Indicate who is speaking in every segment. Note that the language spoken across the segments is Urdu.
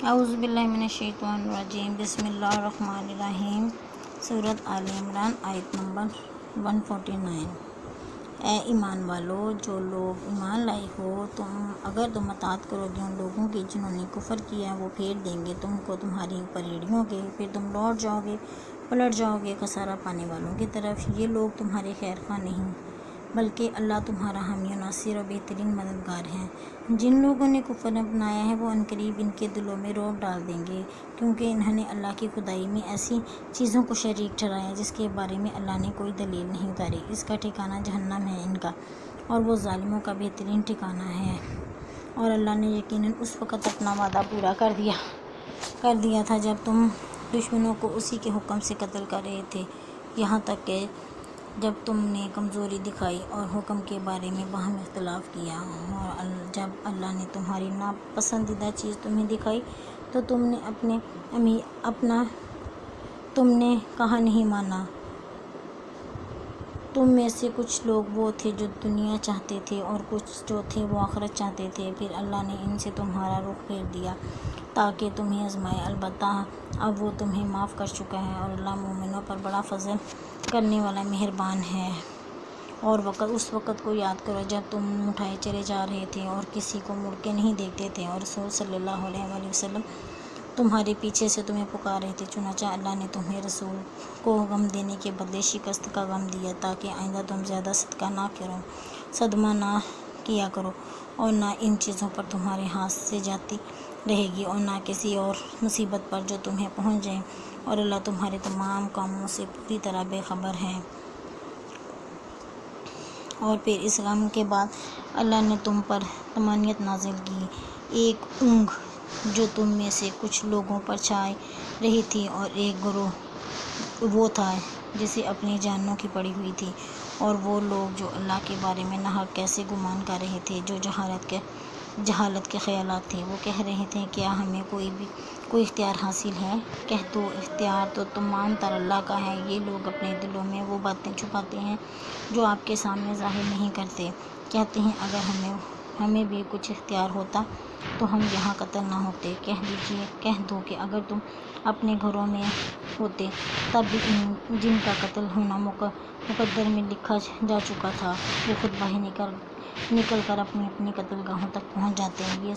Speaker 1: اعوذ باللہ من الشیطان الرجیم، بسم اللہ الرحمن الرحیم۔ سورۃ آل عمران، آیت نمبر 149۔ اے ایمان والو، جو لوگ ایمان لائے ہو، اگر تم اطاعت کرو گے ان لوگوں کی جنہوں نے کفر کیا، وہ پھیر دیں گے تم کو تمہاری اوپر ایڑیوں کے، پھر تم پلٹ جاؤ گے خسارہ پانے والوں کی طرف۔ یہ لوگ تمہارے خیر خواہ نہیں، بلکہ اللہ تمہارا حامی و ناصر اور بہترین مددگار ہے۔ جن لوگوں نے کفر اپنایا ہے وہ عنقریب ان کے دلوں میں رعب ڈال دیں گے، کیونکہ انہوں نے اللہ کی خدائی میں ایسی چیزوں کو شریک ٹھہرایا جس کے بارے میں اللہ نے کوئی دلیل نہیں اتاری۔ اس کا ٹھکانہ جہنم ہے ان کا، اور وہ ظالموں کا بہترین ٹھکانہ ہے۔ اور اللہ نے یقیناً اس وقت اپنا وعدہ پورا کر دیا تھا جب تم دشمنوں کو اسی کے حکم سے قتل کر رہے تھے، یہاں تک کہ جب تم نے کمزوری دکھائی اور حکم کے بارے میں باہم اختلاف کیا، اور جب اللہ نے تمہاری ناپسندیدہ چیز تمہیں دکھائی تو تم نے کہا نہیں مانا۔ تم میں سے کچھ لوگ وہ تھے جو دنیا چاہتے تھے اور کچھ جو تھے وہ آخرت چاہتے تھے، پھر اللہ نے ان سے تمہارا رخ پھیر دیا تاکہ تمہیں آزمائے۔ البتہ اب وہ تمہیں معاف کر چکا ہے، اور اللہ مومنوں پر بڑا فضل کرنے والا مہربان ہے۔ اور اس وقت کو یاد کرو جب تم اٹھائے چلے جا رہے تھے اور کسی کو مڑ کے نہیں دیکھتے تھے، اور رسول صلی اللہ علیہ وآلہ وسلم تمہارے پیچھے سے تمہیں پکار رہے تھے، چنانچہ اللہ نے تمہیں رسول کو غم دینے کے بدلے شکست کا غم دیا تاکہ آئندہ تم زیادہ صدمہ نہ کیا کرو، اور نہ ان چیزوں پر تمہارے ہاتھ سے جاتی رہے گی، اور نہ کسی اور مصیبت پر جو تمہیں پہنچ جائے، اور اللہ تمہارے تمام کاموں سے پوری طرح بے خبر ہے۔ اور پھر اس غم کے بعد اللہ نے تم پر طمانینت نازل کی، ایک اونگ جو تم میں سے کچھ لوگوں پر چھا رہی تھی، اور ایک گروہ وہ تھا جسے اپنی جانوں کی پڑی ہوئی تھی، اور وہ لوگ جو اللہ کے بارے میں ناحق کیسے گمان کر رہے تھے، جو جہالت کے خیالات تھے۔ وہ کہہ رہے تھے کیا ہمیں کوئی اختیار حاصل ہے؟ کہہ دو اختیار تو تمام تر اللہ کا ہے، یہ لوگ اپنے دلوں میں وہ باتیں چھپاتے ہیں جو آپ کے سامنے ظاہر نہیں کرتے۔ کہتے ہیں اگر ہمیں بھی کچھ اختیار ہوتا تو ہم یہاں قتل نہ ہوتے۔ کہہ دو کہ اگر تم اپنے گھروں میں ہوتے تب بھی جن کا قتل ہونا مقدر میں لکھا جا چکا تھا، وہ خود باہر نکل کر اپنی اپنی قتل گاہوں تک پہنچ جاتے ہیں۔ یہ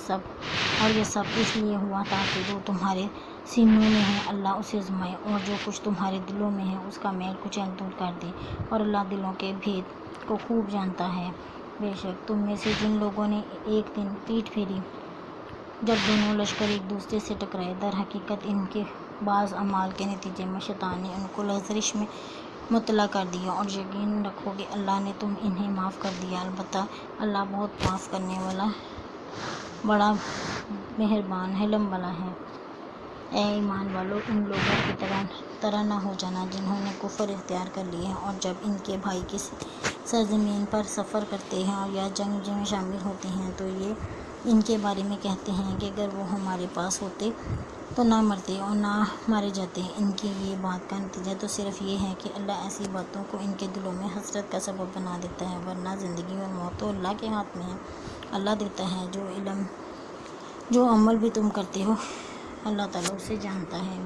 Speaker 1: سب اس لیے ہوا تاکہ جو تمہارے سینوں میں ہے اللہ اسے آزمائے، اور جو کچھ تمہارے دلوں میں ہے اس کا میل کچیل دور کر دے، اور اللہ دلوں کے بھید کو خوب جانتا ہے۔ بے شک تم میں سے جن لوگوں نے ایک دن پیٹھ پھیری جب دونوں لشکر ایک دوسرے سے ٹکرائے، در حقیقت ان کے بعض اعمال کے نتیجے میں شیطان نے ان کو لغزش میں مبتلا کر دیا، اور یقین رکھو کہ اللہ نے انہیں معاف کر دیا، البتہ اللہ بہت معاف کرنے والا بڑا مہربان حلم والا ہے۔ اے ایمان والو، ان لوگوں کی طرح نہ ہو جانا جنہوں نے کفر اختیار کر لیے ہیں، اور جب ان کے بھائی کسی سرزمین پر سفر کرتے ہیں اور یا جنگ میں شامل ہوتے ہیں تو یہ ان کے بارے میں کہتے ہیں کہ اگر وہ ہمارے پاس ہوتے تو نہ مرتے اور نہ مارے جاتے۔ ان کی یہ بات کا نتیجہ تو صرف یہ ہے کہ اللہ ایسی باتوں کو ان کے دلوں میں حسرت کا سبب بنا دیتا ہے، ورنہ زندگی اور موت تو اللہ کے ہاتھ میں ہے۔ اللہ دیتا ہے، جو عمل بھی تم کرتے ہو اللہ تعالیٰ اسے جانتا ہے۔